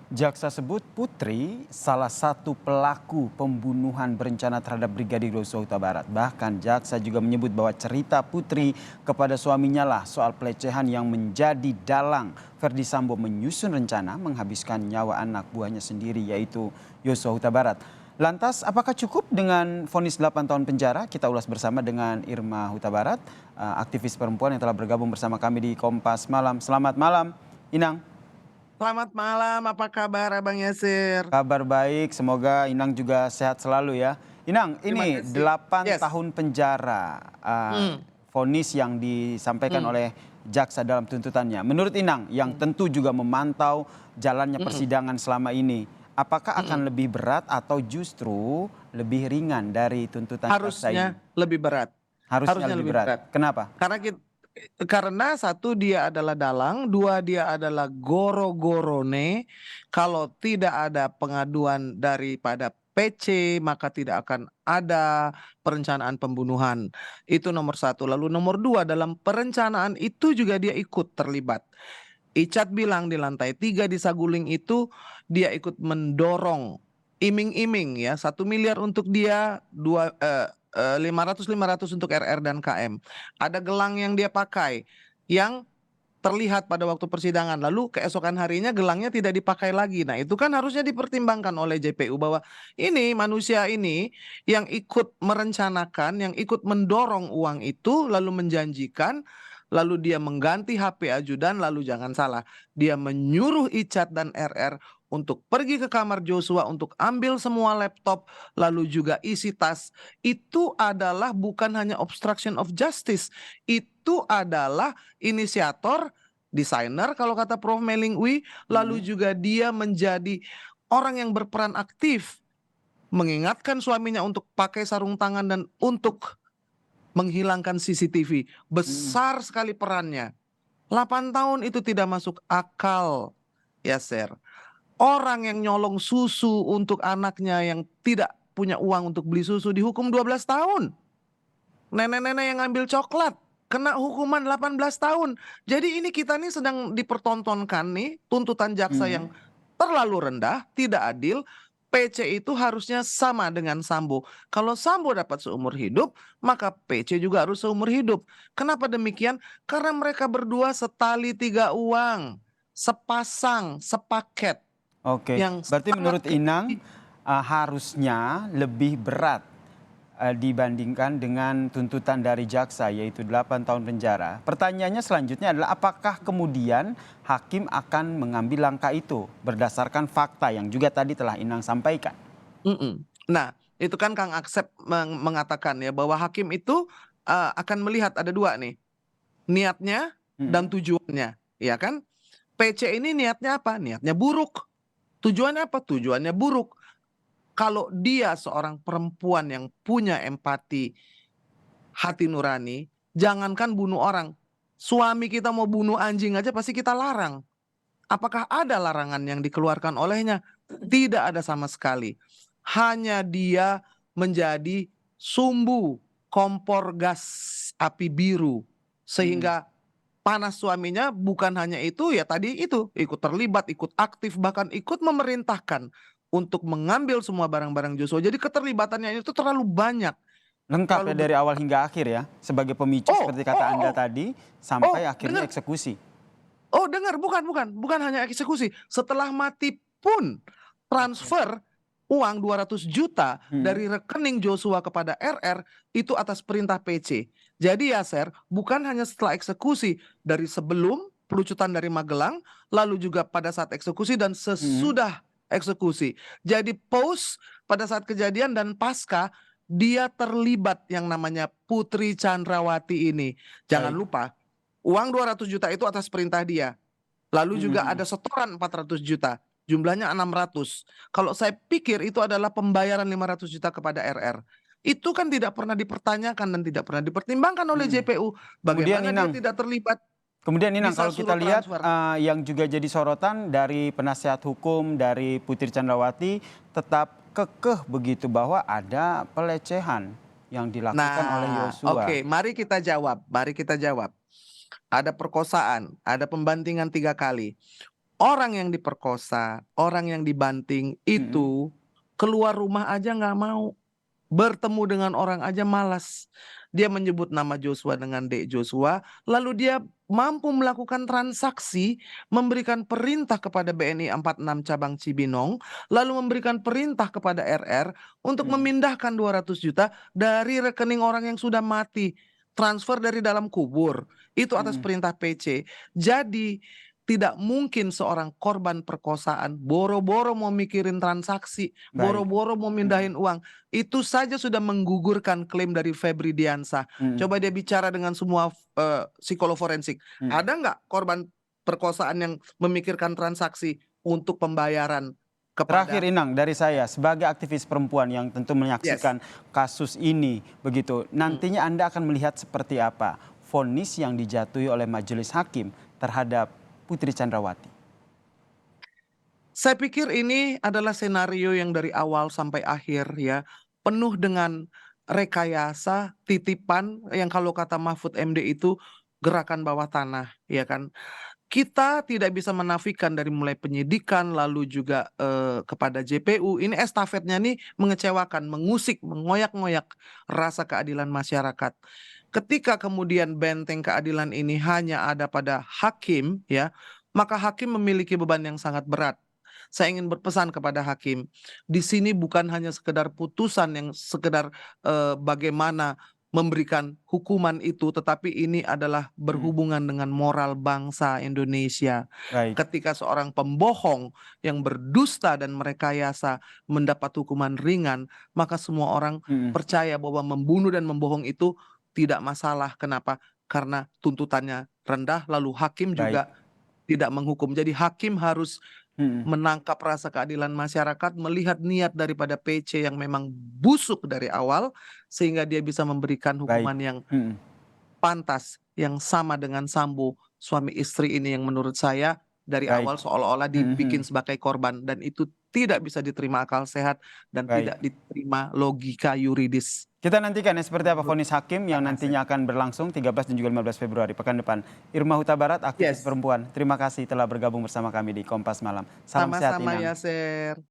Jaksa sebut Putri salah satu pelaku pembunuhan berencana terhadap Brigadir Yosua Huta Barat. Bahkan jaksa juga menyebut bahwa cerita Putri kepada suaminya lah soal pelecehan yang menjadi dalang Verdi Sambo menyusun rencana menghabiskan nyawa anak buahnya sendiri yaitu Yosua Huta Barat. Lantas apakah cukup dengan vonis 8 tahun penjara? Kita ulas bersama dengan Irma Huta Barat, aktivis perempuan yang telah bergabung bersama kami di Kompas Malam. Selamat malam, Inang. Selamat malam, apa kabar Abang Yasir? Kabar baik, semoga Inang juga sehat selalu ya. Inang, Terima ini kasih. 8 Yes. tahun penjara, Hmm, vonis yang disampaikan hmm, oleh jaksa dalam tuntutannya. Menurut Inang, yang hmm, tentu juga memantau jalannya hmm, persidangan selama ini, apakah hmm. akan lebih berat atau justru lebih ringan dari tuntutan jaksa ini? Harusnya lebih berat. Harusnya Harusnya lebih lebih berat. berat. Kenapa? Karena satu dia adalah dalang, dua dia adalah goro-gorone. Kalau tidak ada pengaduan daripada PC, maka tidak akan ada perencanaan pembunuhan. Itu nomor satu. Lalu nomor dua, dalam perencanaan itu juga dia ikut terlibat. Icat bilang di lantai 3 di Saguling itu dia ikut mendorong iming-iming ya 1 miliar untuk dia 500 untuk RR dan KM. Ada gelang yang dia pakai yang terlihat pada waktu persidangan, lalu keesokan harinya gelangnya tidak dipakai lagi. Nah, itu kan harusnya dipertimbangkan oleh JPU bahwa ini manusia ini yang ikut merencanakan, yang ikut mendorong uang itu, lalu menjanjikan, lalu dia mengganti HP ajudan, lalu jangan salah, dia menyuruh Icat dan RR untuk pergi ke kamar Joshua untuk ambil semua laptop, lalu juga isi tas. Itu adalah bukan hanya obstruction of justice, itu adalah inisiator, desainer kalau kata Prof. Melingwi, lalu Mhm. juga dia menjadi orang yang berperan aktif, mengingatkan suaminya untuk pakai sarung tangan dan untuk menghilangkan CCTV. Mhm. Besar sekali perannya. 8 tahun itu tidak masuk akal, ya, Sir. Orang yang nyolong susu untuk anaknya yang tidak punya uang untuk beli susu dihukum 12 tahun. Nenek-nenek yang ngambil coklat kena hukuman 18 tahun. Jadi ini kita nih sedang dipertontonkan nih tuntutan jaksa Mhm. yang terlalu rendah, tidak adil. PC itu harusnya sama dengan Sambo. Kalau Sambo dapat seumur hidup, maka PC juga harus seumur hidup. Kenapa demikian? Karena mereka berdua setali tiga uang, sepasang, sepaket Oke, yang berarti sangat menurut Inang kecil. harusnya lebih berat dibandingkan dengan tuntutan dari jaksa yaitu 8 tahun penjara. Pertanyaannya selanjutnya adalah apakah kemudian hakim akan mengambil langkah itu berdasarkan fakta yang juga tadi telah Inang sampaikan? Mm-mm. Nah, itu kan Kang Aksep mengatakan ya bahwa hakim itu akan melihat ada dua nih, niatnya dan Mhm. tujuannya, ya kan? PC ini niatnya apa? Niatnya buruk. Tujuannya apa? Tujuannya buruk. Kalau dia seorang perempuan yang punya empati, hati nurani, jangankan bunuh orang, suami kita mau bunuh anjing aja pasti kita larang. Apakah ada larangan yang dikeluarkan olehnya? Tidak ada sama sekali. Hanya dia menjadi sumbu kompor gas api biru. Mhm. Sehingga panas suaminya bukan hanya itu, ya tadi itu, ikut terlibat, ikut aktif, bahkan ikut memerintahkan untuk mengambil semua barang-barang Joshua. Jadi keterlibatannya itu terlalu banyak, Lengkap ya terlalu dari besar. awal hingga akhir ya sebagai pemicu Oh, seperti kata oh, Anda oh, tadi oh, sampai akhirnya dengar. eksekusi. Oh, dengar, bukan hanya eksekusi. Setelah mati pun Oke. transfer uang 200 juta Mhm. dari rekening Joshua kepada RR itu atas perintah PC. Jadi ya, Ser, bukan hanya setelah eksekusi, dari sebelum pelucutan dari Magelang, lalu juga pada saat eksekusi dan Mhm. sesudah eksekusi. Jadi post pada saat kejadian dan pasca dia terlibat yang namanya Putri Chandrawati ini. Jangan Baik. lupa uang 200 juta itu atas perintah dia. Lalu Mhm. juga Mhm. ada setoran 400 juta. Jumlahnya 600. Kalau saya pikir itu adalah pembayaran 500 juta kepada RR. Itu kan tidak pernah dipertanyakan dan tidak pernah dipertimbangkan oleh Mhm. JPU. Kemudian Bagaimana dia Inang, tidak terlibat, bisa Kalau kita suruh lihat transfer. yang juga jadi sorotan dari penasihat hukum dari Putri Candrawati tetap kekeh begitu bahwa ada pelecehan yang dilakukan oleh Nah, Yosua. oke, mari kita jawab. Mari kita jawab. Ada perkosaan, ada pembantingan 3 kali. Orang yang diperkosa, orang yang dibanting itu keluar rumah aja nggak mau. Bertemu dengan orang aja malas. Dia menyebut nama Joshua dengan Dek Joshua, lalu dia mampu melakukan transaksi, memberikan perintah kepada BNI 46 cabang Cibinong, lalu memberikan perintah kepada RR untuk memindahkan 200 juta dari rekening orang yang sudah mati, transfer dari dalam kubur. Itu atas perintah PC. Jadi tidak mungkin seorang korban perkosaan boro-boro mau mikirin transaksi, Baik. boro-boro mau mindahin uang. Itu saja sudah menggugurkan klaim dari Febri Diansah. Coba dia bicara dengan semua psikolog forensik. Ada nggak korban perkosaan yang memikirkan transaksi untuk pembayaran Terakhir kepada Inang dari saya sebagai aktivis perempuan yang tentu yes. menyaksikan kasus ini begitu. Nantinya Anda akan melihat seperti apa vonis yang dijatuhi oleh majelis hakim terhadap Putri Chandrawati. Saya pikir ini adalah senario yang dari awal sampai akhir ya penuh dengan rekayasa, titipan yang kalau kata Mahfud MD itu gerakan bawah tanah, ya kan. Kita tidak bisa menafikan dari mulai penyidikan lalu juga kepada JPU ini estafetnya nih mengecewakan, mengusik, mengoyak-ngoyak rasa keadilan masyarakat. Ketika kemudian benteng keadilan ini hanya ada pada hakim ya, maka hakim memiliki beban yang sangat berat. Saya ingin berpesan kepada hakim, di sini bukan hanya sekedar putusan yang sekedar bagaimana memberikan hukuman itu, tetapi ini adalah berhubungan dengan moral bangsa Indonesia. Baik, Ketika seorang pembohong yang berdusta dan merekayasa mendapat hukuman ringan, maka semua orang percaya bahwa membunuh dan membohong itu tidak masalah. Kenapa? Karena tuntutannya rendah, lalu hakim baik. juga tidak menghukum. Jadi hakim harus menangkap rasa keadilan masyarakat, melihat niat daripada PC yang memang busuk dari awal, sehingga dia bisa memberikan Baik. hukuman yang pantas, yang sama dengan Sambo, suami istri ini yang menurut saya dari Baik. awal seolah-olah dibikin sebagai korban, dan itu tidak bisa diterima akal sehat dan Baik. tidak diterima logika yuridis. Kita nantikan ya seperti apa vonis hakim yang Terima kasih. nantinya akan berlangsung 13 dan juga 15 Februari pekan depan. Irma Huta Barat, aktivis Yes. perempuan. Terima kasih telah bergabung bersama kami di Kompas Malam. Salam sehat Sama-sama Inang. Yaser.